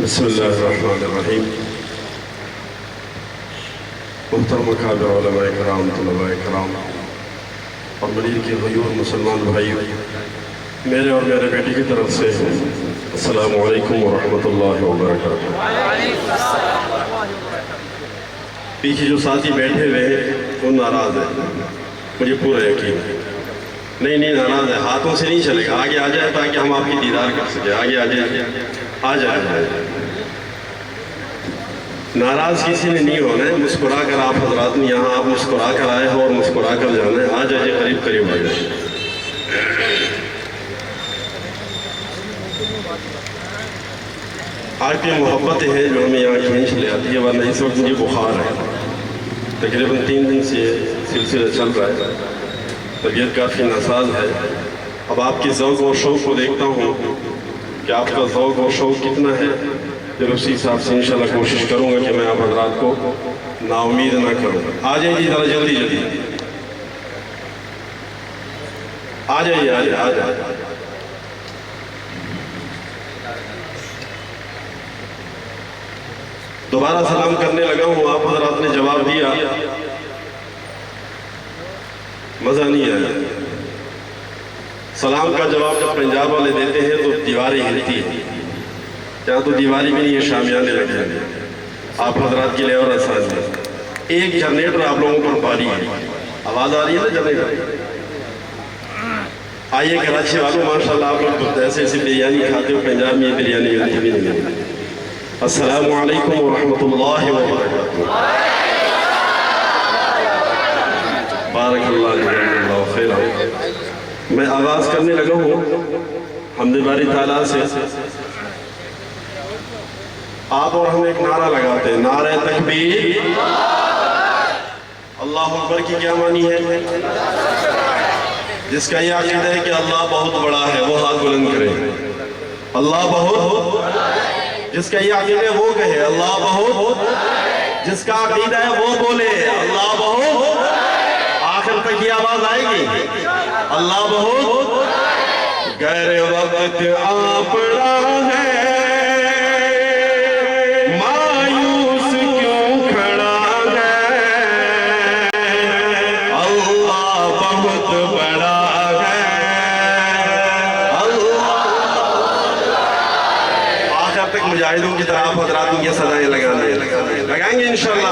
بسم اللہ الرحمن الرحیم۔ محترم اکابر علماء کرام، طلباء کرام اور ملیر کے غیور مسلمان بھائی، میرے اور میرے بیٹی کی طرف سے السلام علیکم ورحمۃ اللہ وبرکاتہ۔ پیچھے جو ساتھی بیٹھے ہوئے ہیں وہ ناراض ہیں، مجھے پورا یقین ہے۔ نہیں ناراض ہے، ہاتھوں سے نہیں چلے گا، آگے آ جائے تاکہ ہم آپ کی دیدار کر سکیں۔ آگے آ جائے۔ ناراض کسی نے نہیں ہونا ہے، مسکرا کر آپ حضرات نے یہاں آپ مسکرا کر آئے ہو اور مسکرا کر جانا ہے۔ آ جائے، قریب آ جائے۔ آپ کی محبتیں ہیں جو ہمیں یہاں کھینچ لے آتی ہے، ورنہ اس وقت مجھے بخار ہے، تقریباً 3 دن سے سلسلہ چل رہا ہے، طبیعت کافی ناساز ہے۔ اب آپ کی ذوق و شوق کو دیکھتا ہوں کہ آپ کا ذوق و شوق کتنا ہے۔ رفیع صاحب سے انشاءاللہ کوشش کروں گا کہ میں آپ حضرات کو نا امید نہ کروں۔ آ جائیں جی، ذرا جلدی آ جائیے۔ دوبارہ سلام کرنے لگا ہوں، آپ حضرات نے جواب دیا، مزہ نہیں آیا۔ سلام کا جواب جب پنجاب والے دیتے ہیں تو دیواری ہلتی ہے، یہاں تو دیواری بھی نہیں ہے، شامیانے لگ جائیں گے۔ آپ حضرات کے لیے اور آسان ہے، ایک جنریٹر آپ لوگوں پر پاری ہے، آواز آ رہی ہے نا جنریٹر؟ آئیے کراچی والوں، ماشاءاللہ آپ لوگ ایسے بریانی کھاتے ہو، پنجاب میں یہ بریانی ملتی بھی نہیں ہے۔ السلام علیکم ورحمۃ اللہ وبرکاتہ۔ بارک اللہ جزاک اللہ خیر۔ میں آغاز کرنے لگا ہوں حمد باری تعالیٰ سے۔ آپ اور ہم ایک نعرہ لگاتے ہیں، نعرہ تکبیر۔ اللہ اکبر کی کیا معنی ہے؟ جس کا یہ عقیدہ ہے کہ اللہ بہت بڑا ہے وہ ہاتھ بلند کرے۔ اللہ بہت، جس کا یہ عقیدہ ہے وہ کہے اللہ بہت، جس کا عقیدہ ہے وہ بولے اللہ بہت۔ آخر تک یہ آواز آئے گی، اللہ بہت۔ غیر وقت آ پڑا ہے، مایوس کیوں کھڑا ہے، اللہ بہت بڑا ہے، اللہ۔ آخر تک مجاہدوں کی طرح آپ حضرات یہ صدائیں لگائیں گے انشاءاللہ۔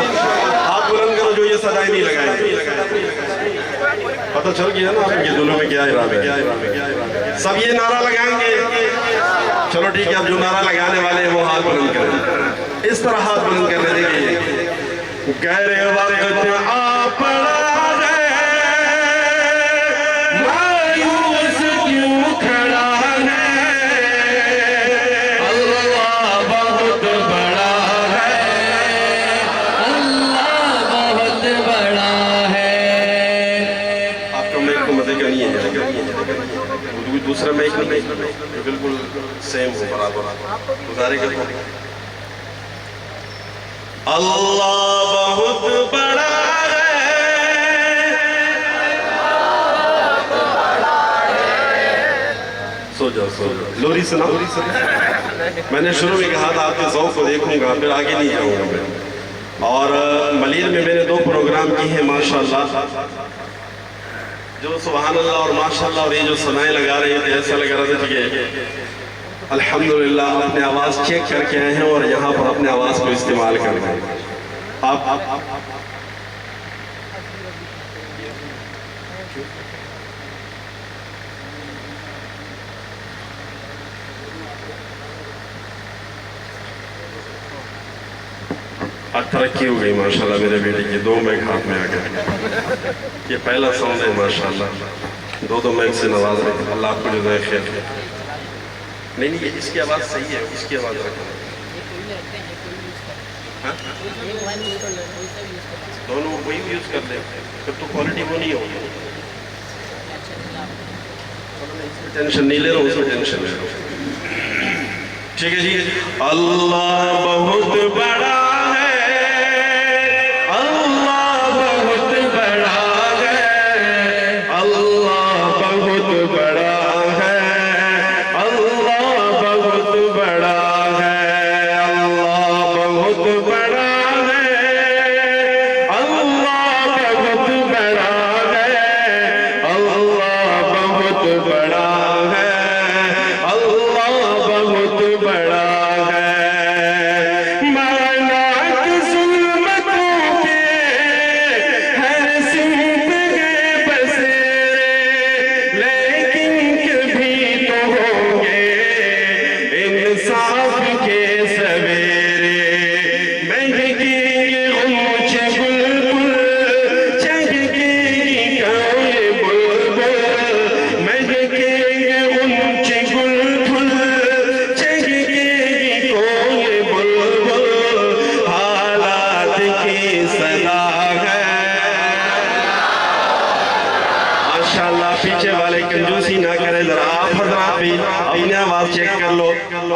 ہاتھ بلند کرو جو یہ صدائیں نہیں لگائیں گے۔ پتہ چل گیا نا آپ کے دلوں میں کیا ارادہ ہے، سب یہ نعرہ لگائیں گے۔ چلو ٹھیک ہے، اب جو نعرہ لگانے والے ہیں وہ ہاتھ بلند کریں، اس طرح ہاتھ بلند کرنے دیکھیں۔ غیر وقت آ پڑا ہے، مایوس کیوں کھڑا ہے، اللہ بہت بڑا ہے، اللہ بہت بڑا ہے۔ آپ کا میک کو مدد کرنی ہے، دوسرا میک نہیں، بالکل سیم ہو، برابر گزارے گا۔ اللہ بہت بڑا ہے، سو جاؤ۔ لوری سنا، میں نے شروع میں کہا تھا آپ کے ذوق کو دیکھوں گا، پھر آگے نہیں جاؤں گا میں۔ اور ملیر میں میں نے 2 پروگرام کی ہیں ماشاءاللہ، جو سبحان اللہ اور ماشاءاللہ، اور یہ جو صدائیں لگا رہے تھے ایسا لگ رہا تھا کہ الحمدللہ اپنے آواز چیک کر کے آئے ہیں اور یہاں پر اپنے آواز کو استعمال کر رہے ہیں۔ آپ ترقی ہو گئی ماشاءاللہ، میرے بیٹے کی 2 میک ہاتھ میں آ گئے۔ یہ پہلا ساؤنڈ ہے ماشاءاللہ، 2 میک سے نواز رہے ہیں، اللہ آپ کو جزائے خیر۔ نہیں اس کی آواز صحیح ہے، اس کی آواز رکھنا، دونوں وہی یوز کر لیں، پھر تو کوالٹی وہ نہیں ہوگی۔ ٹینشن نہیں لے رہا ہوں، اس میں ٹینشن لے رہا ہوں، ٹھیک ہے جی۔ اللہ بہت بڑا بڑا ہے،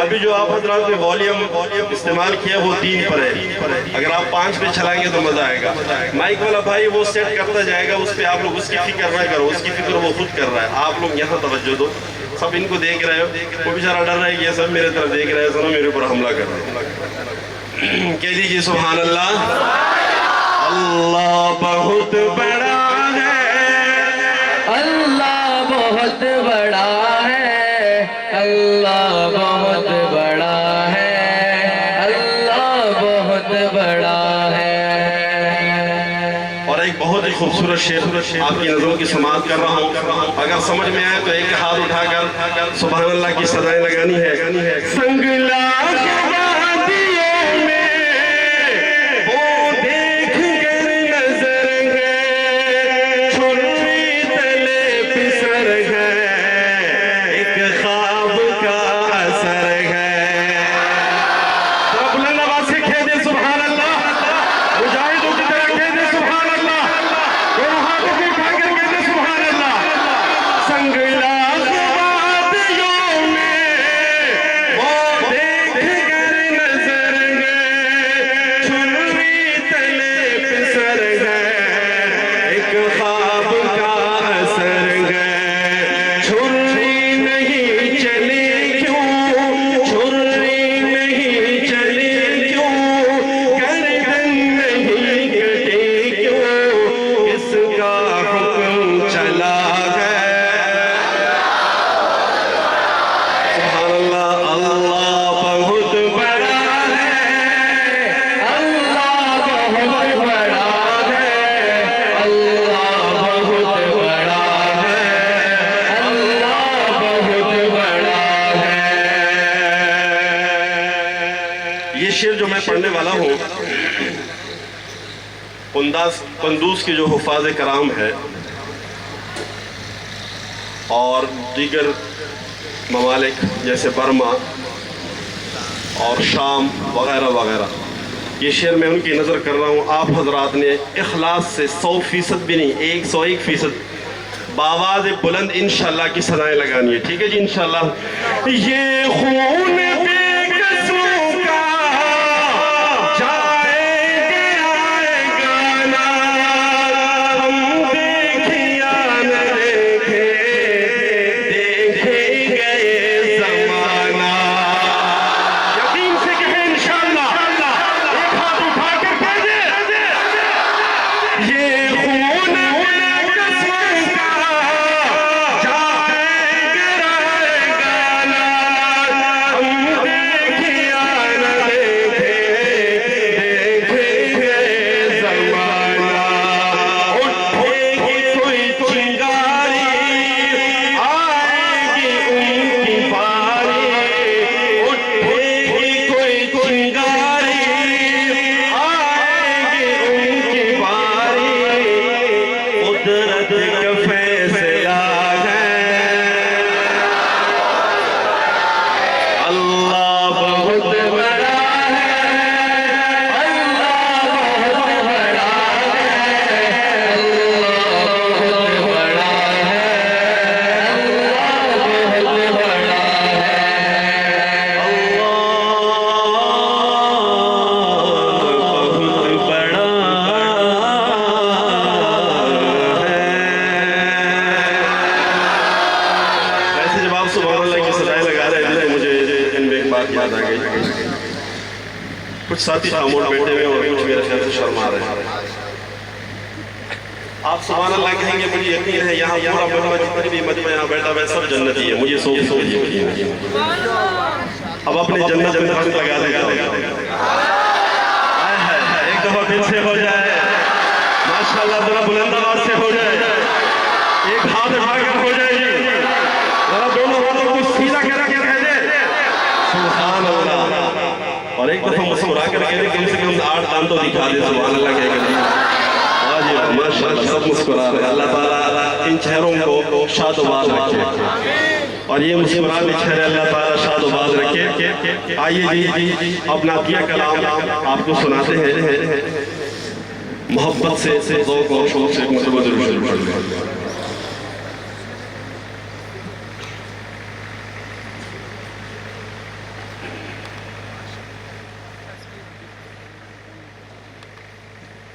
ابھی جو آپ حضرات نے والیوم استعمال کیا وہ 3 پر ہے، اگر آپ 5 پہ چلائیں گے تو مزہ آئے گا. مائک والا بھائی وہ سیٹ کرتا جائے گا، اس پہ آپ لوگ اس کی فکر نہ کرو، اس کی فکر وہ خود کر رہا ہے. آپ لوگ یہاں توجہ دو. سب ان کو دیکھ رہے ہو، وہ بیچارہ ڈر رہا ہے کہ یہ سب میرے طرف دیکھ رہے ہیں، سنو میرے اوپر حملہ کر رہے ہیں. کہہ دیجیے سبحان اللہ. اللہ بہت بڑا ہے، اللہ بہت بڑا ہے، اللہ بہت بڑا ہے، اللہ بہت بڑا ہے. اور ایک بہت ہی خوبصورت شعر آپ کی نظروں کی سماعت کر رہا ہوں، اگر سمجھ میں آئے تو ایک ہاتھ اٹھا کر سبحان اللہ کی صدائیں لگانی ہے. سنگلا پڑھنے والا ہوں قندوز کی جو حفاظ کرام ہے اور دیگر ممالک جیسے برما اور شام وغیرہ وغیرہ، یہ شعر میں ان کی نظر کر رہا ہوں. آپ حضرات نے اخلاص سے 100% بھی نہیں، 101% باواز بلند انشاءاللہ کی صدائیں لگانی ہے. ٹھیک ہے جی انشاءاللہ. یہ خون کچھ ساتھی خاموش بیٹھے ہوئے اور کچھ میرے خیال سے شرما رہے ہیں. آپ سبحان اللہ کہیں گے مجھے یقین ہے یہاں پورا مجمع جتنی بھی مجمع یہاں بیٹھا ہے سب جنتی ہے. مجھے سو یقین ہے. اب اپنے جنت جنت لگا دے ایک دفعہ پھر سے ہو جائے ماشاءاللہ، ذرا بلند آواز سے ہو جائے، ایک ہاتھ اٹھا کر ہو جائے جی، ذرا دونوں ہاتھوں کو سیدھا کر کے کہہ دے سبحان اللہ، اور ایک دفعہ مسکرا کر کہہ دے کم سے کم 8 دان تو دکھا دے سبحان اللہ کہہ کر. آج ماشاءاللہ سب مسکرا رہے. اللہ تعالیٰ ان چہروں کو شاد و باز رکھے اور یہ مسکرانے چہرے اللہ تعالیٰ شاد و باز رکھے. آئیے جی اپنا کیا کلام آپ کو سناتے ہیں محبت سے ذوق اور شوق سے. مرتبہ ضرور شروع کریں.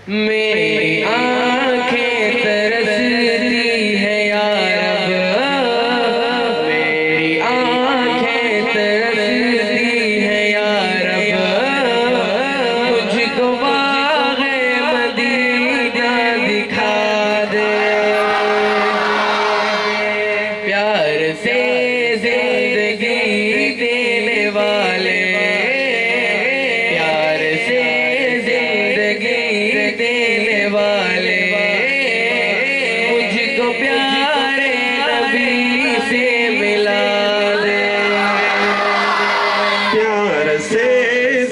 میری آنکھیں ترستی ہے یا رب، میری آنکھیں ترستی ہے یا رب، مجھ کو باغ مدینہ دکھا دے، پیار سے زندگی دینے والے، پیار سے زندگی دینے والے، مجھ کو پیارے نبی سے ملا دے، پیار سے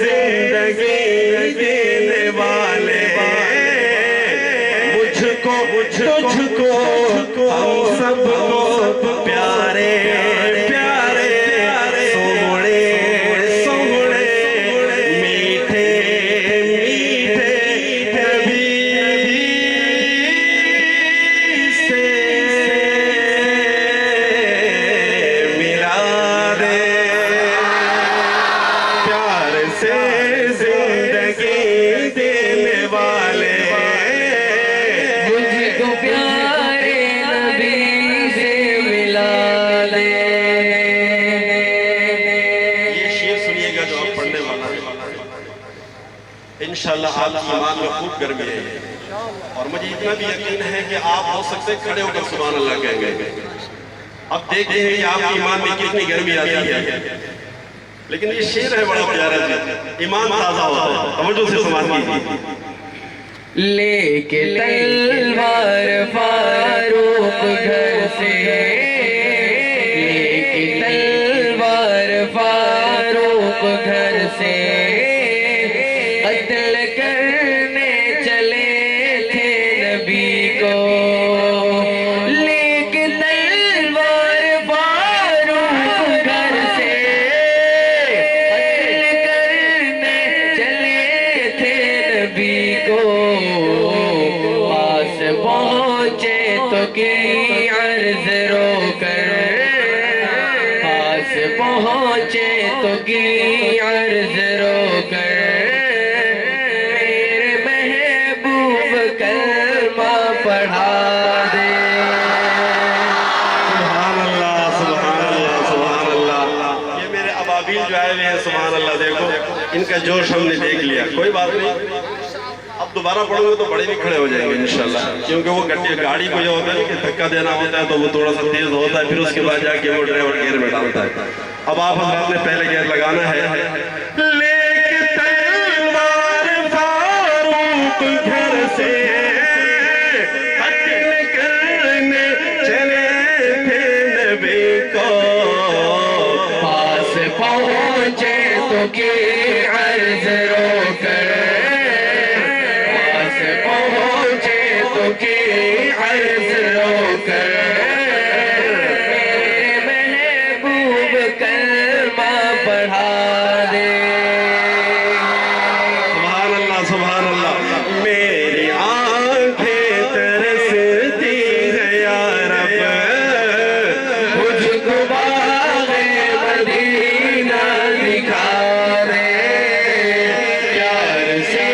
زندگی دینے والے، مجھ کو تجھ کو ہم سب کو پیارے پیارے سوڑے سوڑے میٹھے میٹھے نبی سے ملا دے، پیار سے زندگی دینے والے، مجھ کو پیارے نبی سے ملا دے۔ یہ شعر سنیے گا جو آپ پڑھنے والا ہے، انشاءاللہ آپ کی ایمان میں خوب گرمی ہے، اور مجھے اتنا بھی یقین ہے کہ آپ ہو سکتے کھڑے ہو کر سبحان اللہ کہیں گے۔ اب دیکھتے ہیں کہ آپ کی ایمان میں کتنی گرمی آتی ہے، لیکن یہ شعر ہے بڑا پیارا جی، ایمان تازہ ہوتا ہے، توجہ سے سماعت کیجیے۔ لے کے تلوار فاروق گھر سے، لے کے تلوار فاروق گھر سے، قتل کرنے چلے تھے نبی کو، لے کے تلوار فاروق گھر سے، قتل کرنے چلے تھے نبی کو، پاس پہنچے تو کی عرض رو کر، پاس پہنچے تو کی عرض رو کر، میرے محبوب کلمہ پڑھا دے، سبحان اللہ سبحان اللہ سبحان اللہ۔ یہ میرے ابابیل جو آئے ہوئے ہیں سبحان اللہ، دیکھو ان کا جوش ہم نے دیکھ لیا، کوئی بات نہیں، اب دوبارہ پڑھوں گے تو بڑے بھی کھڑے ہو جائیں گے انشاءاللہ، کیونکہ وہ گاڑی کو یہ ہوتا ہے کہ دھکا دینا ہوتا ہے تو وہ تھوڑا سا تیز ہوتا ہے، پھر اس کے بعد جا کے وہ ڈرائیور گیئر میں ڈالتا ہے۔ اب آپ حضرات نے پہلے گیئر لگانا ہے، لے کے تلوار فاروق گھر سے، قتل کرنے چلے تھے نبی کو، پاس پہنچے تو کی عرض رو کر، پاس پہنچے تو کی عرض رو کر، میرے محبوب کلمہ پڑھا دے، سبحان اللہ سبحان اللہ۔ میری آنکھیں ترستی ہے یا رب، مجھ کو باغ مدینہ دکھا دے، پیار سے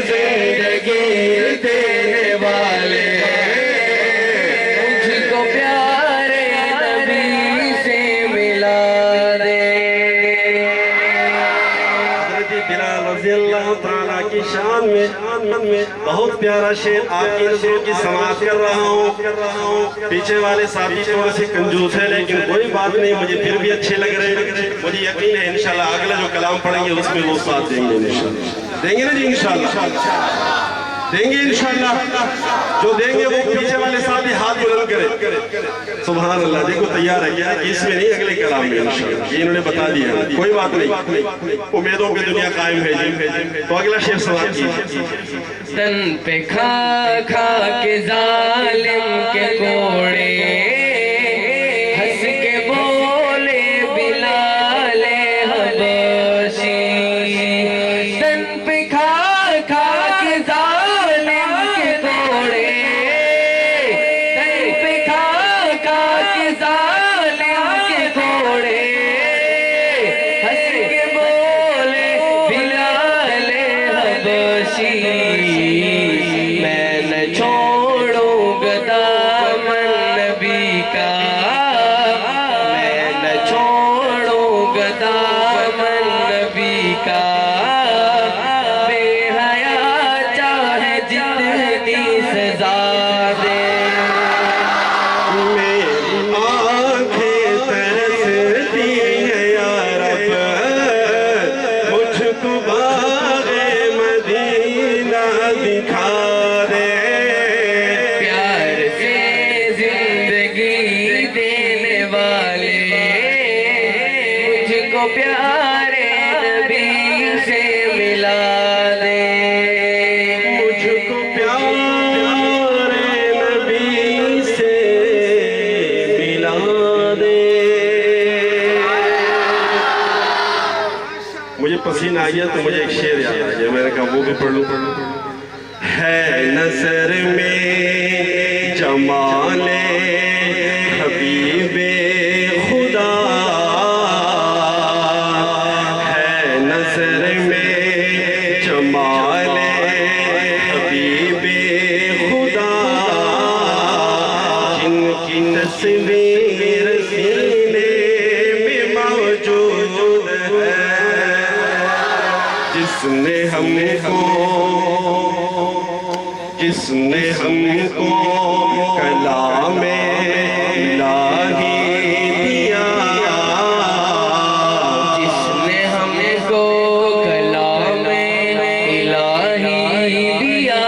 زندگی دینے والے، مجھ کو پیارے نبی سے ملا دے، حضرت بلال رضی اللہ تعالیٰ کی شان میں بہت پیارا شعر آپ کی نظروں کی سماعت کر رہا ہوں۔ پیچھے والے ساتھی تھوڑے سے کنجوس ہے، لیکن کوئی بات نہیں، مجھے پھر بھی اچھے لگ رہے ہیں، مجھے یقین ہے انشاءاللہ اگلا جو کلام پڑھیں گے اس میں وہ ساتھ دیں گے انشاءاللہ، دیں گے نا جی انشاءاللہ، دیں گے انشاءاللہ، جو دیں گے وہ پیچھے والے ساتھی ہاتھ بلند کریں، سبحان اللہ۔ دیکھو تیار ہے کیا کہ اس میں نہیں اگلے کلام میں انشاءاللہ، یہ انہوں نے بتا دیا، کوئی بات نہیں، امیدوں کی دنیا قائم ہے جی۔ تو اگلا شعر سماعت کیجیے۔ تن پہ کھا کھا کے ظالم کے کوڑے، ہنس کے بولے بلال حبشی، تن پہ کھا کھا کے ظالم کے کوڑے، تن پہ کھا کھا کے ظالم کے کوڑے، ہنس کے بولے بلال حبشی، کا بے حیا چاہے جتنی سزا دے میری آنکھیں ترستی ہیں یا رب مجھ کو باغ مدینہ دکھا دے پیار سے زندگی دینے والے مجھ کو پیارے نبی سے ملا دے مجھ کو پیارے نبی سے ملا دے مجھے پسینہ آ گیا تو مجھے ایک شعر یاد آ گیا میں نے کہا وہ بھی پڑھ لوں ہے نظر میں جمال حبیب خدا ہے نظر میں جمال حبیب خدا جن کی تصویر سینے میں موجود ہے جس نے ہم کو کلام الہی دیا جس نے ہم کو کلام الہی دیا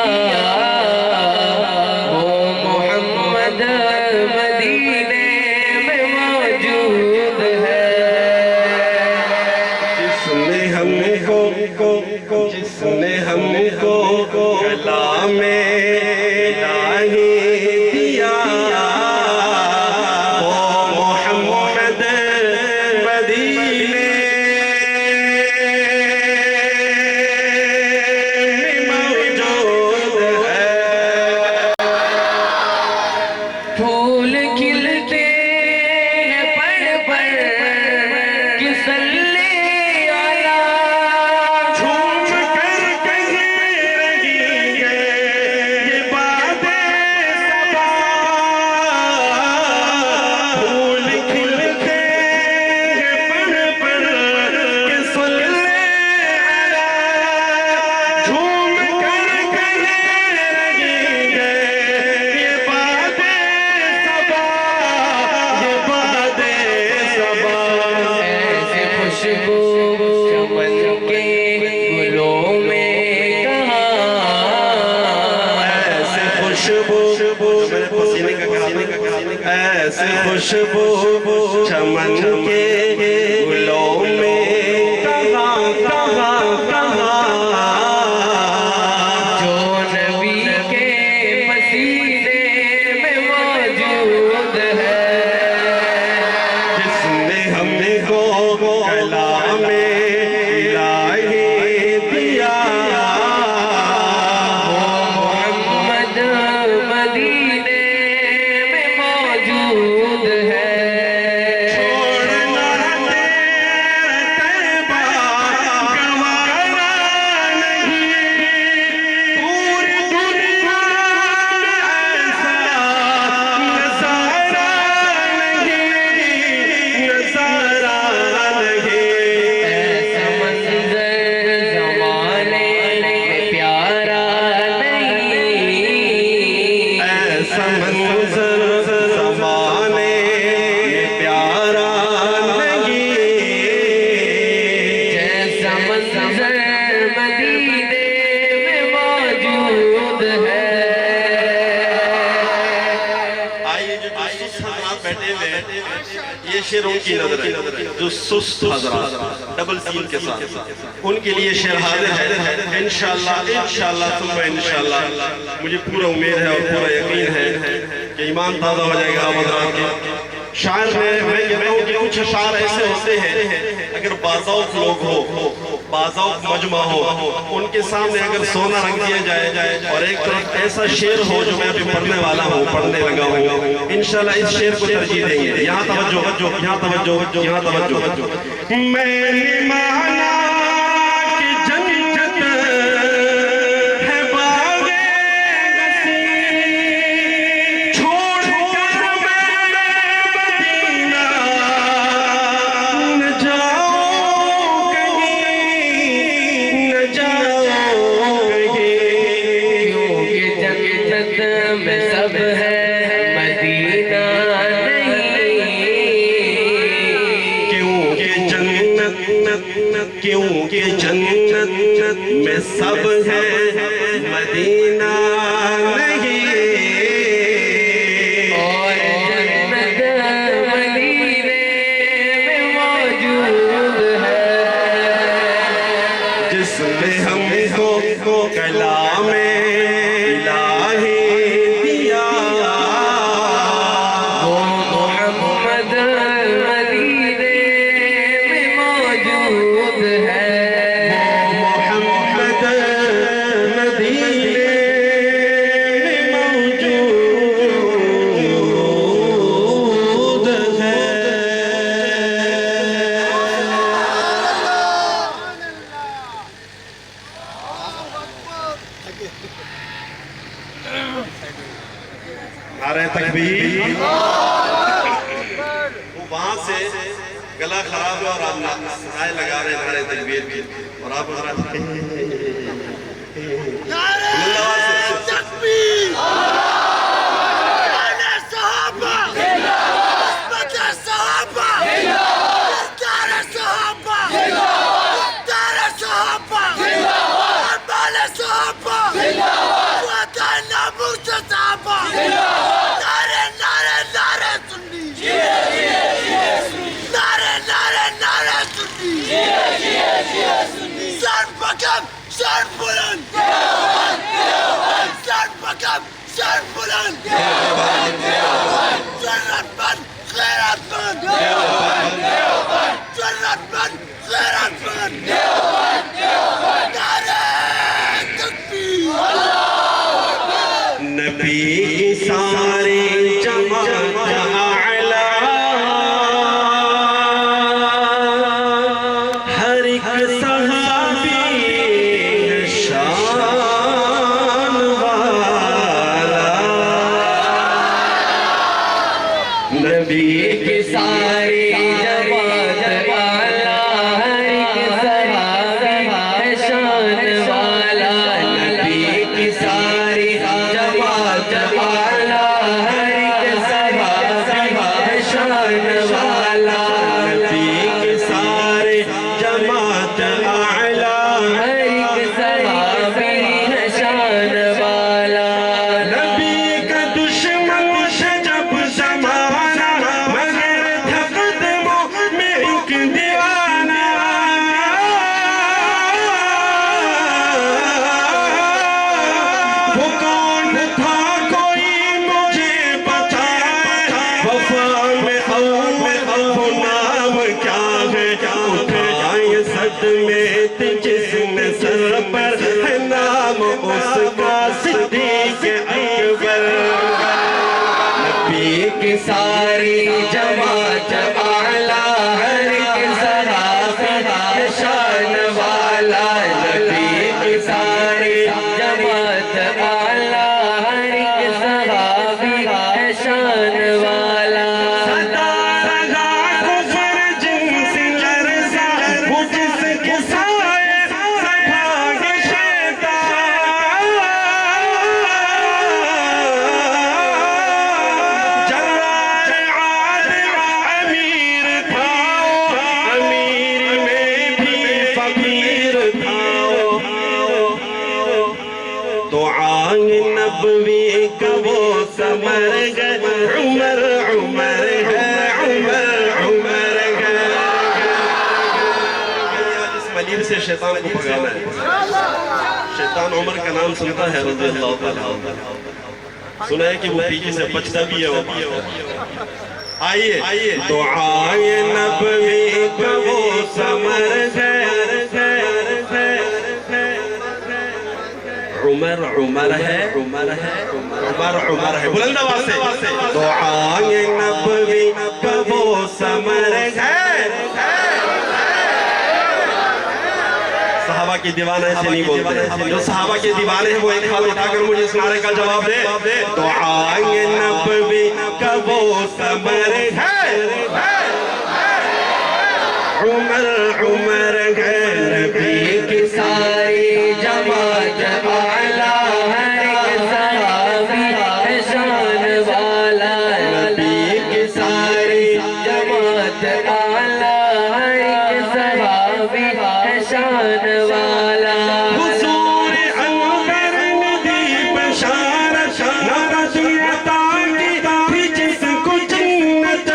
وہ محمد مدینے میں موجود ہے جس نے ہم کو کلام الہی دیا وہ محمد مدینے میں موجود ہے پھول کھلتے ہیں پڑ پڑ کہ صلی علی جھوم کر کہہ رہی ہے یہ باتیں صبا پھول کھلتے ہیں پڑ پڑ کہ صلی علی جھوم کر کہہ رہی ہے یہ باتیں صبا یہ باتیں صبا ایسے خوشبو چمن کے گلوں میں کہاں ایسے خوشبو میرے پسینے کا ایسے خوشبو چمن کے گلوں میں کہاں جو نبی کے پسینے میں موجود ہے جس نے ہم کو کلام الہی دیا محمد مدینے میں موجود ہے چھوڑنا طیبہ گوارا نہیں پوری دنیا میں ایسا نظارہ نہیں ایسا منظر زمانے میں پیارا نہیں ایسا منظر زمانے میں پیارا نہیں جیسا منظر مدینے میں موجود ہے آئیے جو سست حضرات بیٹھے ہوئے ہیں یہ شعر ان کی نظر ہے جو سست حضرات ڈبل سین کے ساتھ ان کے لیے شعر حاضر ہے انشاءاللہ ثم انشاءاللہ مجھے پورا امید ہے اور پورا یقین ہے کہ ایمان تازہ ہو جائے گا آپ حضرات کے شاعر میں کہتا ہوں کہ کچھ اشعار ایسے ہوتے ہیں اگر بازوق لوگ ہو بازوق مجمع ہو ان کے سامنے اگر سونا رکھ دیا جائے اور ایک طرف ایسا شعر ہو جو میں ابھی پڑھنے والا ہوں پڑھنے لگا ہوں انشاءاللہ اس شعر کو ترجیح دیں گے یہاں توجہ میں نے مانا کہ جنت ہے باغ نصیب چھوڑ کر میں مدینہ نہ جاؤں کہیں کیونکہ جنت میں سب ہے مدینہ نہیں اور جنت مدینے میں موجود ہے جس نے ہم کو کلام الہی دیا وہ محمد مدینے میں موجود ہے محمد مدینے میں موجود ہے نعرہ تکبیر وہ وہاں سے گلا خراب ہے اور آپ سائے لگا رہے ہیں نعرہ تکبیر کی اور آپ حضرات نبی کی ساری جماعت اعلیٰ ہر ایک صحابی شان والا نبی کی ساری جماعت اعلیٰ ہر ایک صحابی ہے شان والا نبی کی ساری جماعت اعلیٰ ہر ایک صحابی ہے شان والا نبی کی ساری جماعت اعلیٰ ہر ایک صحابی ہے شان والا نبی کا دشمن ہے جب زمانہ مگر تھا قدموں میں ایک دیوانہ وہ کون تھا کوئی مجھے بتائے وفا میں وہ نام کیا ہے اٹھ جائیں صدمے جسم سر پر ہے نام اس کا صدیق اکبر نبی کی ساری جماعت اعلیٰ ہر ایک صحابی ہے شان والا نبی کی ساری جماعت اعلیٰ ہر ایک صحابی ہے شان والا نبوی کا وہ سمر گئے عمر عمر ہے عمر ہے اس ملیب سے شیطان کو بھگانا ہے شیطان عمر کا نام سنتا ہے رضی اللہ تعالیٰ سنا ہے کہ وہ پیچھے سے بچتا بھی ہے وہ آئیے دعائے نبوی کا وہ سمر گئے عمر ہے بلند آواز سے دعائے نبوی کا وہ سمر ہے صحابہ کی دیوانہ ایسے نہیں بولتے جو صحابہ کے دیوانے ہیں وہ ایک ہاتھ اٹھا کر مجھے اس نعرے کا جواب دے دعائے نبوی کا وہ سمر ہے عمر ہے نبی کی ساری جماعت اعلیٰ ہر ایک صحابی ہے شان والا نبی کی ساری جماعت اعلیٰ ہر ایک صحابی ہے شان والا حضور انور نے دی بشارت نبض عطا کی تھی جس کو جنت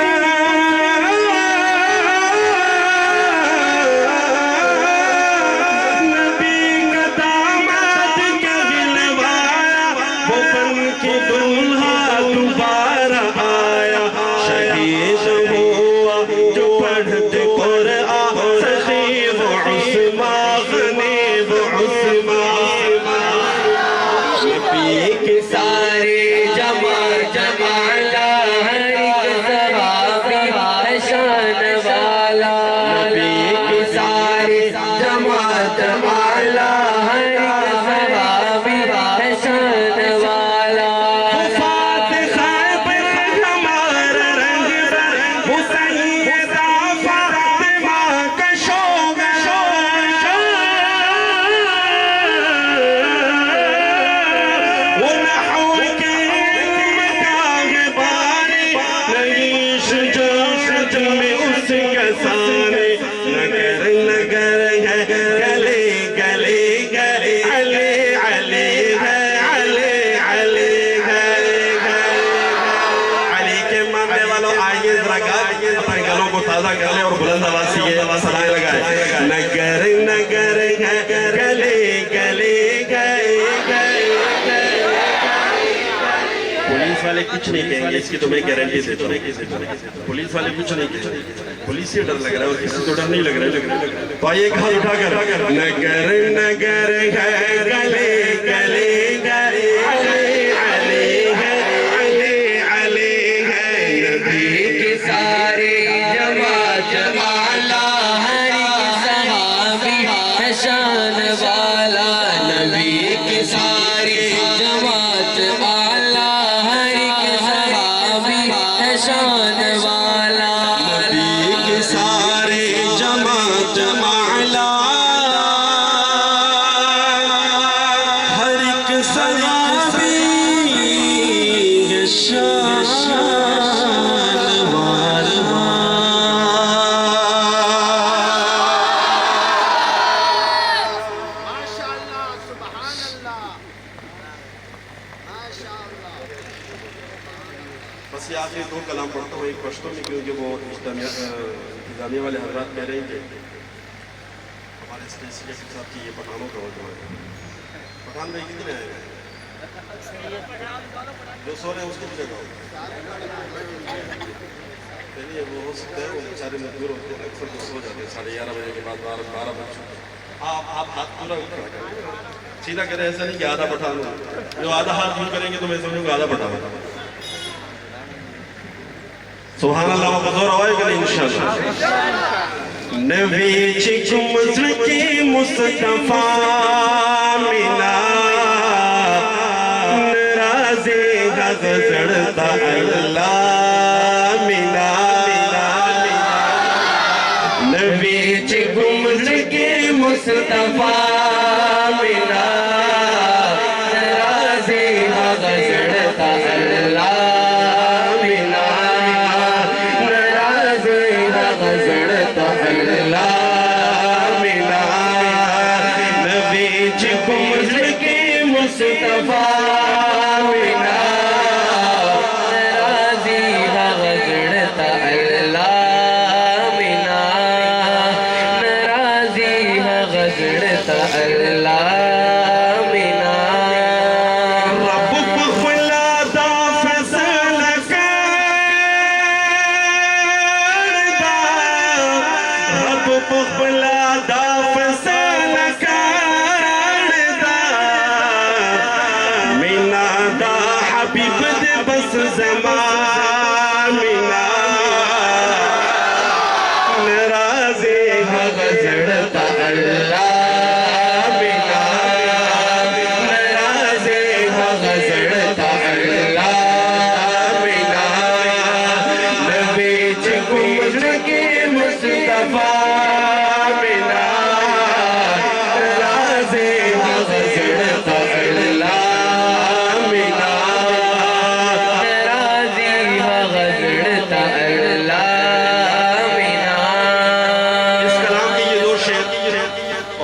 نبی کا داماد کہلوایا وہ بن کے دلہا دوبارہ آیا شہید ہوا جو پڑھتے قرآن سخیب عثمان غنیب عثمان نبی کے سارے جمالا ہر ایک صحابی ہے شان والا نبی کے سارے جماعت والا ہر ایک صحابی ہے شان والا وفات خیبر ہمارا رنگ بر حسین فاطمہ کا شوق وہ نحو کے مکاہ بارے نہیں شجاعت میں اس کا سانے نگر نگر ہے گلے گلے گلے علی علی ہے علی علی ہے علی کے ماننے والوں آئیے ذرا اپنے گلوں کو تازہ کر لیں اور بلند آواز سے یہ صدائیں لگائیں نگر نگر ہے گلے گلے گئے پولیس والے کچھ نہیں کہیں گے اس کی تمہیں گارنٹی دیتا ہوں پولیس والے کچھ نہیں کہیں گے پولیس سے ڈر لگ رہا ہے اور کسی کو ڈر نہیں لگ رہا ہے تو آئیے ایک ہاتھ اٹھا کر نگر نگر ہے گلے گلے گئے علی علی ہے علی علی ہے نبی کے سارے جماعت والا ہر ایک صحابی ہے شان والا نبی کے سارے جماعت والا ہر ایک صحابی ہے شان والا نبی کے سارے جماعت والا ہر ایک صحابی ہے شان والا ماشاءاللہ سبحان اللہ ماشاءاللہ بس یہ آخری دو کلام پڑھتا ہوں ایک پشتوں میں کیونکہ وہ انتظامیہ والے حضرات کہہ رہے ہیں کہ ہمارے اسٹیج کے ساتھ کہ یہ پٹھانوں کا وجہ ہے پٹھان میں کتنے آئے ہیں جو سو رہے ہیں اس کو بھی جگہ چلیے وہ ہو سکتا ہے وہ بیچارے مزدور ہوتے ہیں اکثر تو سو جاتے ہیں 11:30 بجے کے بعد 12 بجے آپ ہاتھ پورا اٹھا سیدھا کریں ایسا نہیں کہ آدھا پٹھان ہو جو آدھا ہاتھ یوں کریں گے تو میں سمجھوں گا آدھا پٹھان ہوتا سبحان اللہ و بزور آئے گا انشاءاللہ نبی چکم زکی مصطفیٰ منا نرازی غز زڑتا اللہ منا نبی چکم زکی مصطفیٰ منا نرازی غز زڑتا اللہ مصطفیٰ منا راضی غزڑتا اللہ منا راضی غزڑتا اللہ منا رب بخلا دا فیصلہ کردا رب بخلا دا فیصلہ کردا منا دا حبیب دے بس زمان منا نرازی غزڑتا اللہ منا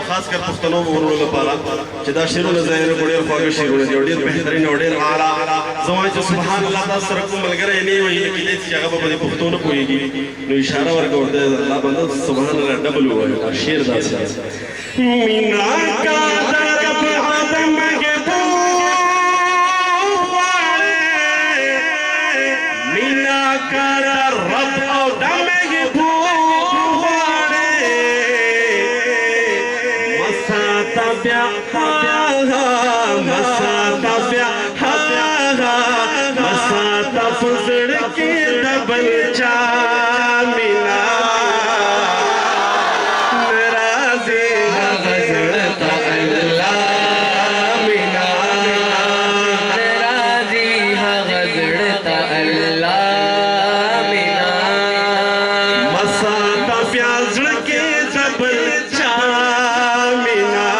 اور خاص کر پښتنو ورونو لپاره چې دا شعرونه زاینه ډېر خواږه شعرونه دي او ډېر بهترین او ډېر اعلی زما چې سبحان الله تاسو سره کوم ملګری نه وي کېدای چې هغه په پښتو نه پوهېږي نو اشاره ورکوم د الله بنده سبحان الله ډبل ووایو شعر داسې مینا کا در په آدم کې مینا کا در رب او دم کې بیا مساتا بیا مساتا فزر کے دبل چا منا نرازی غزرتا اللہ منا نرازی غزرتا اللہ منا مساتا بیا زر کے دبل چا منا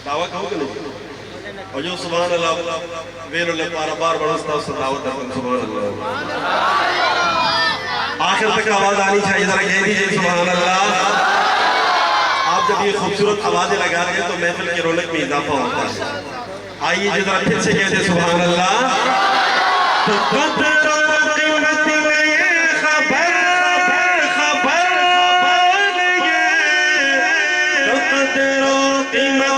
دعویٰ کہو کہ نہیں اور جو سبحان اللہ ویل اللہ پارا بار بڑھستا اس دعوت درکن سبحان اللہ آخر تک آواز آنی چاہیے ذرا کہہ دیجئے سبحان اللہ آپ جب یہ خوبصورت آوازیں لگا رہے ہیں تو محفل کی رونق میں اضافہ ہوتا ہے آئیے جو ذرا پھر سے کہہ دیں سبحان اللہ قدر و قیمت میں خبر قدر و قیمت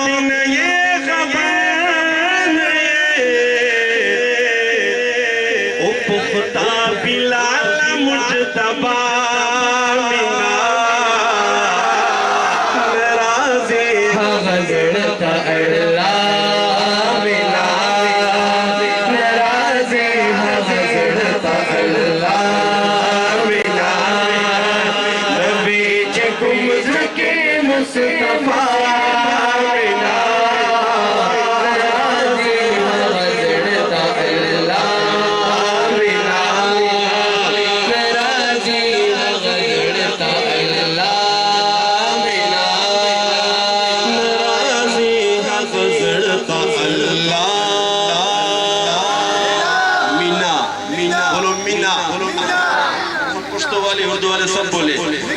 اردو والے سب بولے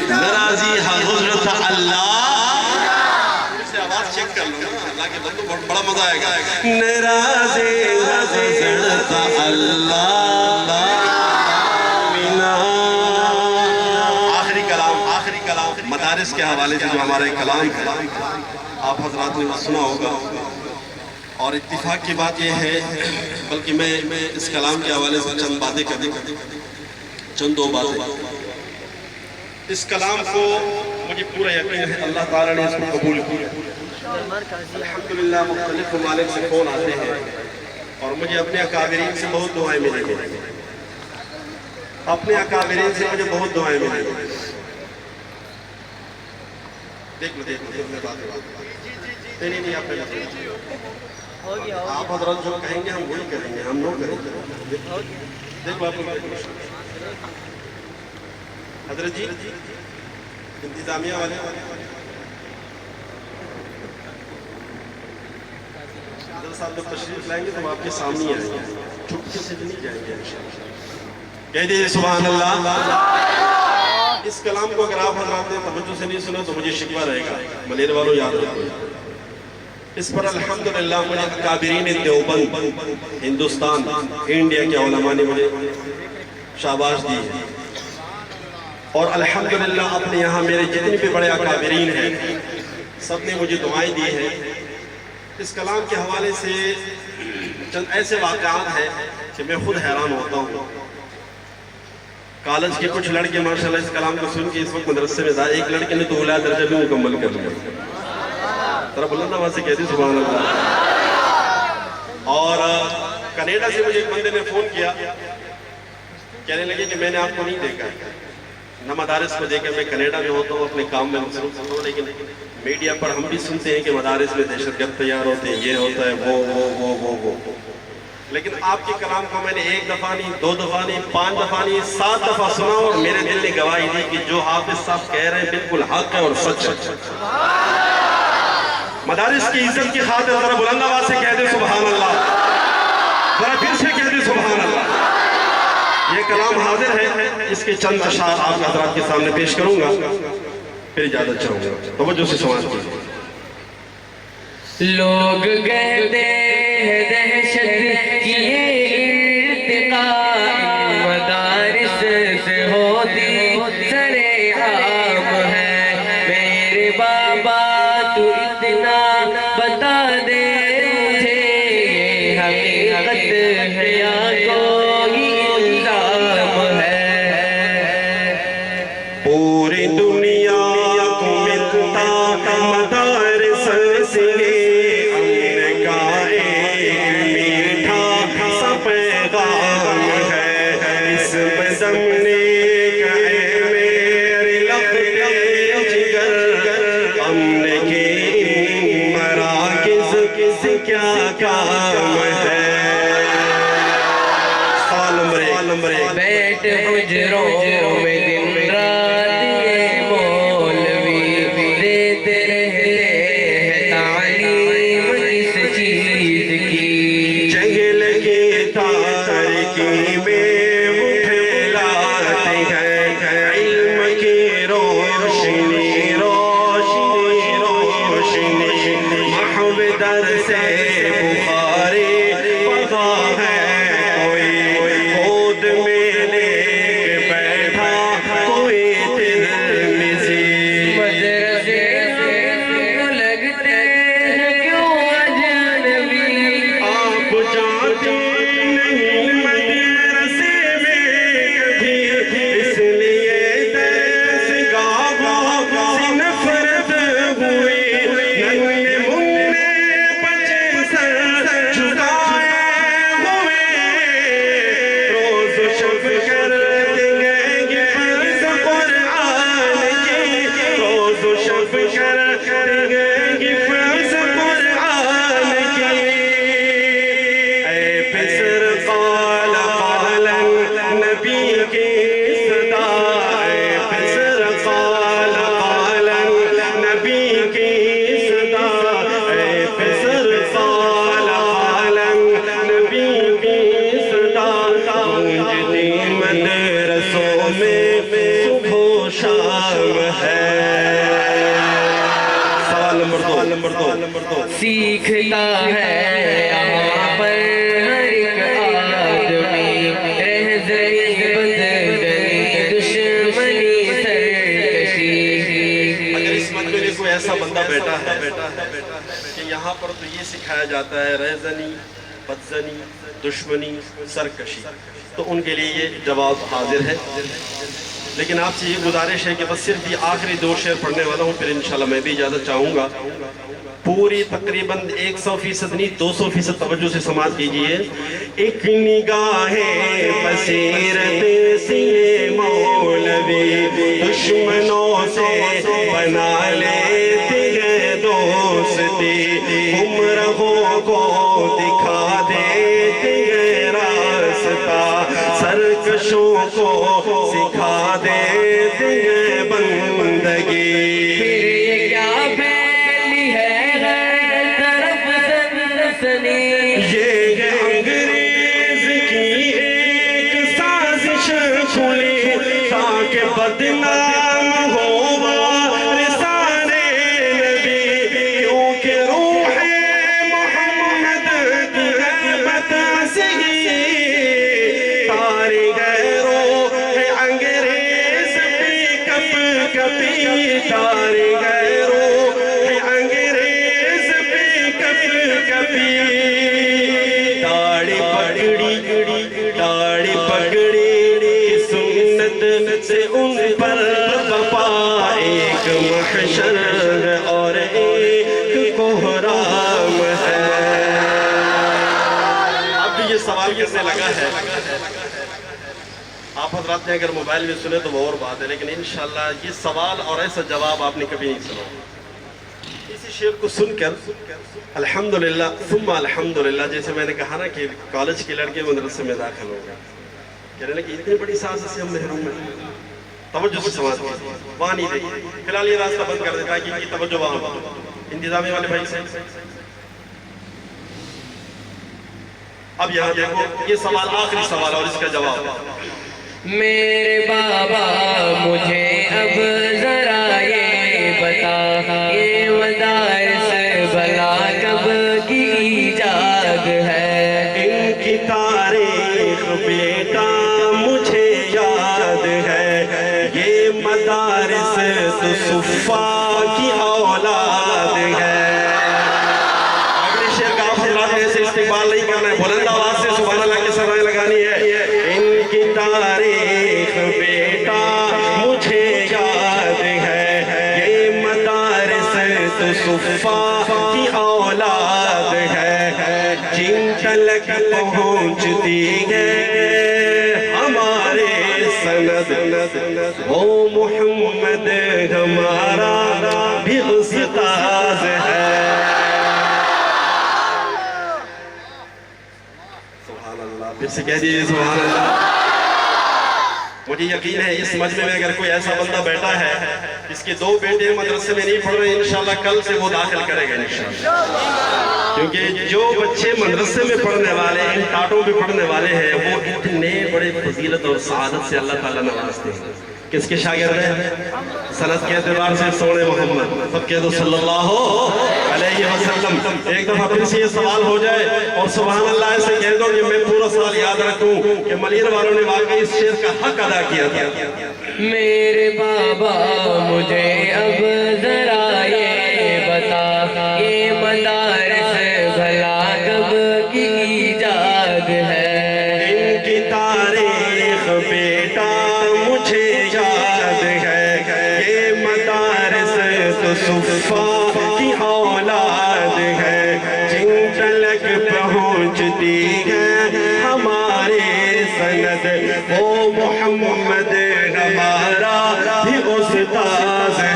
نرازی حضرت اللہ اسے آواز چیک کر لو اللہ کے بندو بڑا مزہ آئے گا نرازی حضرت اللہ آخری کلام مدارس کے حوالے سے جو ہمارا کلام ہے آپ حضرات نے سنا ہوگا اور اتفاق کی بات یہ ہے بلکہ میں اس کلام کے حوالے سے چند باتیں کر دوں چند دو باتیں اس کلام کو مجھے پورا یقین ہے اللہ تعالیٰ نے اس کو قبول کیا الحمدللہ مختلف ممالک سے فون آتے ہیں اور مجھے اپنے اکابرین سے بہت دعائیں ملیں گے اپنے اکابرین سے مجھے بہت دعائیں ملیں گے دیکھ لو میں بات نہیں آپ حضرات جو کہیں گے ہم وہی کریں گے ہم نو کریں گے دیکھ لو آپ حضرت جی انتظامیہ والے حضرت صاحب جب تشریف لائیں گے تو آپ کے سامنے آئیں گے چھپکے سے نہیں جائیں گے کہہ دیجئے سبحان اللہ اس کلام کو اگر آپ حضرات نے توجہ سے نہیں سنا تو مجھے شکوہ رہے گا ملیر والوں یاد رکھو اس پر الحمدللہ مجھے اکابرین دیوبند ہندوستان انڈیا کے علماء نے مجھے شاباش دی ہے اور الحمدللہ اپنے یہاں میرے جتنے بھی بڑے اکابرین ہیں سب نے مجھے دعائیں دی ہیں اس کلام کے حوالے سے چند ایسے واقعات ہیں کہ میں خود حیران ہوتا ہوں کالج کے کچھ لڑکے ماشاءاللہ اس کلام کو سن کے اس وقت مدرسے میں ایک لڑکے نے تو اعلیٰ درجہ بھی مکمل کر لیا ذرا بلند آواز سے کہتے سبحان اللہ اور کینیڈا سے مجھے ایک بندے نے فون کیا، کہنے لگے کہ میں نے آپ کو نہیں دیکھا، نہ مدارس کو دیکھا، میں کینیڈا میں ہوتا ہوں، اپنے کام میں مصروف ہوں، لیکن میڈیا پر ہم بھی سنتے ہیں کہ مدارس میں دہشت گرد تیار ہوتے ہیں، یہ ہوتا ہے، وہ لیکن آپ کے کلام کو میں نے 1 دفعہ نہیں، 2 دفعہ نہیں، 5 دفعہ نہیں، 7 دفعہ سنا، اور میرے دل نے گواہی دی کہ جو حافظ صاحب کہہ رہے ہیں بالکل حق ہے اور سچ ہے۔ مدارس کی عزت کی خاطر ذرا بلند آواز سے کہہ دے سبحان اللہ، ذرا پھر سے کہہ دے سبحان اللہ۔ یہ کلام حاضر ہے، اس کے چند اشعار آپ حضرات کے سامنے پیش کروں گا، پھر اجازت چاہوں گا، توجہ سے سماعت کیجیے۔ لوگ کہتے ہیں دہشت کی ارتقا مدارس سے ہوتی سرے عام ہے، میرے بابا تو اتنا بتا دے مجھے، یہ حقیقت ہے یا کوئی الزام ہے؟ پوری دنیا کو ملتا مدارس سے امن کا ایک میٹھا سا پیغام ہے، اس بزمنے کا اے میرے لختے جگر، امن کے ان مراکز سے کیا کام ہے؟ سوال نمبر 1، بیٹھ حجروں میں دن رات یہ مولوی دیتے رہتے ہیں تعلیم اس چیز کی، جنگل کی تاریکی میں وہ پھیلاتے ہیں علم کی روشنی، روشنی، روشنی، محو درس بخاری پڑھا ہے کوئی، گود میں لے کے بیٹھا کوئی ترمذی، مدرسے ہم لگتے ہیں کیوں اجنبی، آپ جاتے نہیں مدرسے میں کبھی، اس لیے دستگاہوں سے نفرت ہوئی، ننھے منھے بچے سر جھکائے ہوئے، روز و شب کرتے گے فرض قرآن کی، روز و شب کرتے گے فرض قرآن کی، اے پسر قال قالا نبی کی صدا، اے پسر قال قالا نبی کی صدا، اے پسر قال قالا نبی کی صدا، گونجتی مدرسوں میں صبح و شام ہے۔ سوال نمبر 2، سیکھتا ہے یہاں پر ہر ایک آدمی، رہزنی بدزنی دشمنی سرکشی، اگر اس مجمع میں کوئی ایسا بندہ بیٹھا ہے کہ یہاں پر تو یہ سکھایا جاتا ہے رہزنی، بدزنی، دشمنی، سرکشی، تو ان کے لیے یہ جواب حاضر ہے، لیکن آپ سے یہ گزارش ہے کہ بس صرف یہ آخری 2 شعر پڑھنے والا ہوں، پھر انشاءاللہ میں بھی اجازت چاہوں گا۔ پوری تقریباً 100% نہیں 200% توجہ سے سماعت کیجئے۔ ایک نگاہ بصیرت سے مولوی دشمنوں سے بنا لیتے ہیں دوستی، گمراہوں کو دکھا دیتے ہیں راستہ، سرکشوں کو سکھا دیتے ہیں بندگی۔ پھر یہ کیا پھیلی ہے ہر طرف سنسنی، یہ انگریز کی ایک سازش کھلی تاکہ بدنام ہو وارثان نبی، کیونکہ روح محمد کی غیبت سے ہی تاری غیروں ہے انگریز پہ کپ کپی، تاری غیروں ہے انگریز پہ کپ کپی، داڑھی پکڑی سنت سے ان پر بپا، ایک محشر اور ایک کوہرام ہے۔ سوال کرنے لگا ہے، آپ حضرات نے اگر موبائل میں سنے تو وہ اور بات ہے، لیکن انشاءاللہ یہ سوال اور ایسا جواب آپ نے کبھی نہیں سنا۔ اسی شعر کو سن کر الحمدللہ ثم الحمدللہ، جیسے میں نے کہا نا کہ کالج کے لڑکے مدرسے میں داخل ہو گئے، کہہ رہے ہیں کہ اتنی بڑی سازش سے ہم محروم ہیں۔ توجہ سے سماعت کیجیے، وہاں نہیں دیکھیے، فی الحال یہ راستہ بند کر دیتا ہے کہ ان کی توجہ وہاں ہو۔ انتظامی والے بھائی سے اب یہاں دیکھو، یہ سوال آخری سوال اور اس کا جواب۔ میرے بابا مجھے اب ذرا یہ بتا، یہ مدارس بھلا کب کی ایجاد ہے؟ ان کی تاریخ بیٹا مجھے یاد ہے، یہ مدارس تو صفا کی اولاد ہے۔ اگلی شعر کا آپ حضرات نے ایسے استقبال نہیں کرنا ہے، بلند آواز سے سبحان اللہ کی صدائیں لگانی ہے۔ ان کی تاریخ بیٹا مجھے یاد ہے، یہ مدارس تو صفا کی اولاد ہے، جن تلک پہنچتی ہے ہمارے سند، وہ محمد ہمارا بھی استاذ ہے۔ سبحان اللہ، پھر سے کہہ دیجیے سبحان اللہ۔ مجھے یقین ہے اس مجمع میں اگر کوئی ایسا بندہ بیٹھا ہے اس کے 2 بیٹے مدرسے میں نہیں پڑھ رہے، انشاءاللہ کل سے وہ داخل کرے گا انشاءاللہ، کیونکہ جو بچے مدرسے میں پڑھنے والے ان ٹاٹوں پہ پڑھنے والے ہیں وہ اتنے بڑے فضیلت اور سعادت سے اللہ تعالیٰ نوازتے ہیں۔ کس کے شاگرد ہیں؟ سند کے اعتبار سے سونے محمد، سب کہہ دو صلی اللہ علیہ وسلم۔ ایک دفعہ پھر سے یہ سوال ہو جائے اور سبحان اللہ ایسے کہہ دو کہ میں پورا سال یاد رکھوں کہ ملیر والوں نے واقعی اس شعر کا حق ادا کیا تھا۔ میرے بابا مجھے اب ذرا یہ بتا، یہ مدارس بھلا کب کی ایجاد ہے؟ ان کی تاریخ بیٹا مجھے یاد ہے، یہ مدارس تو صفا کی اولاد ہے، جن تلک پہنچتی ہے ہمارے سند، وہ محمد ہمارا بھی استاذ ہے۔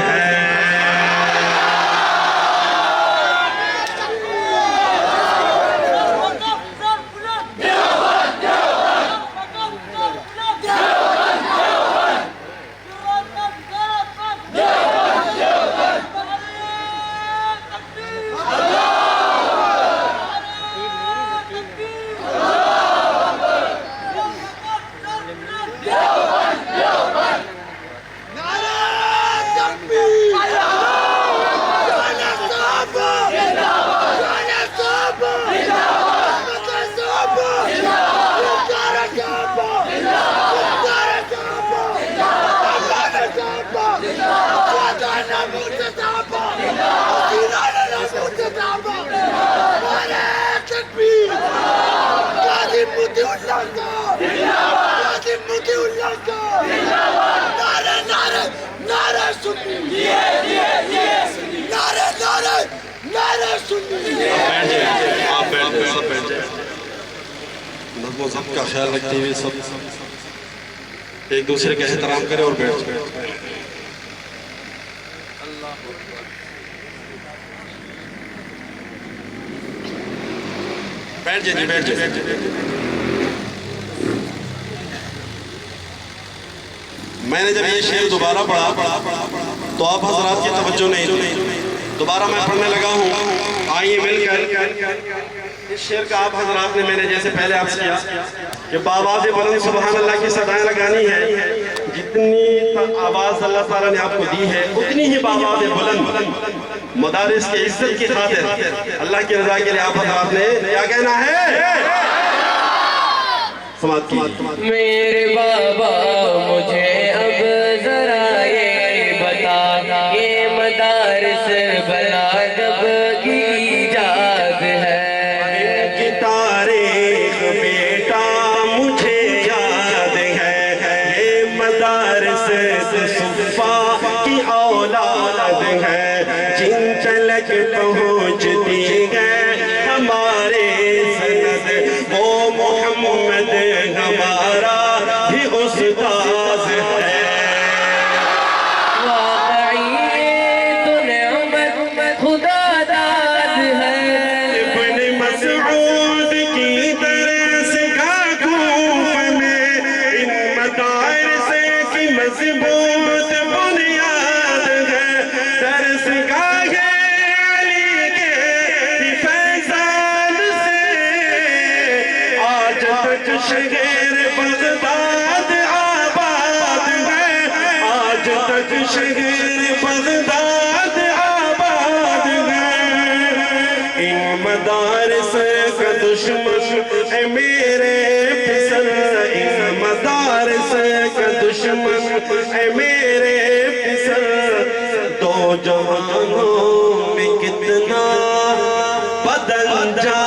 آپ بیٹھ جائیں، سب بیٹھ جائیں، نظم و ضبط کا خیال رکھتے ہوئے سب ایک دوسرے کا احترام کریں اور بیٹھ جائیں۔ بیٹھ جائیں، بیٹھ جائیں۔ میں نے جب یہ شعر دوبارہ پڑھا تو آپ حضرات کی توجہ نہیں تھی، دوبارہ میں پڑھنے لگا ہوں۔ آئیے مل کر اس شعر کا آپ حضرات نے میں نے جیسے پہلے عرض کیا کہ بآواز بلند سبحان اللہ کی صدائیں لگانی ہے۔ جتنی آواز اللہ تعالیٰ نے آپ کو دی ہے اتنی ہی بآواز بلند مدارس کی عزت کی خاطر اللہ کی رضا کے لیے آپ حضرات نے کیا کہنا ہے؟ سماعت کیجیے۔ میرے بابا مجھے اب ذرا یہ بتا، یہ مدارس بھلا کب کی ایجاد ہے؟ ان کی تاریخ بیٹا مجھے یاد ہے، یہ مدارس صفا کی اولاد ہے، جن تلک پہنچتی ہے ہمارے سند، وہ محمد ہمارا بھی استاذ ہے واقعی تو نعمت خدا داد ہے ابن مسعود کی درس گاہ کوفہ میں ان مدارس کی مضبوط بنیاد ہے درس گاہ علی کے فیضان سے آج تک شہر بغداد آباد ہے آج تک شہر بغداد آباد ہے ان مدارس کا دشمن اے میرے پسر ان مدارس کا دشمن اے میرے پسر دو جہانوں میں کتنا بدل جا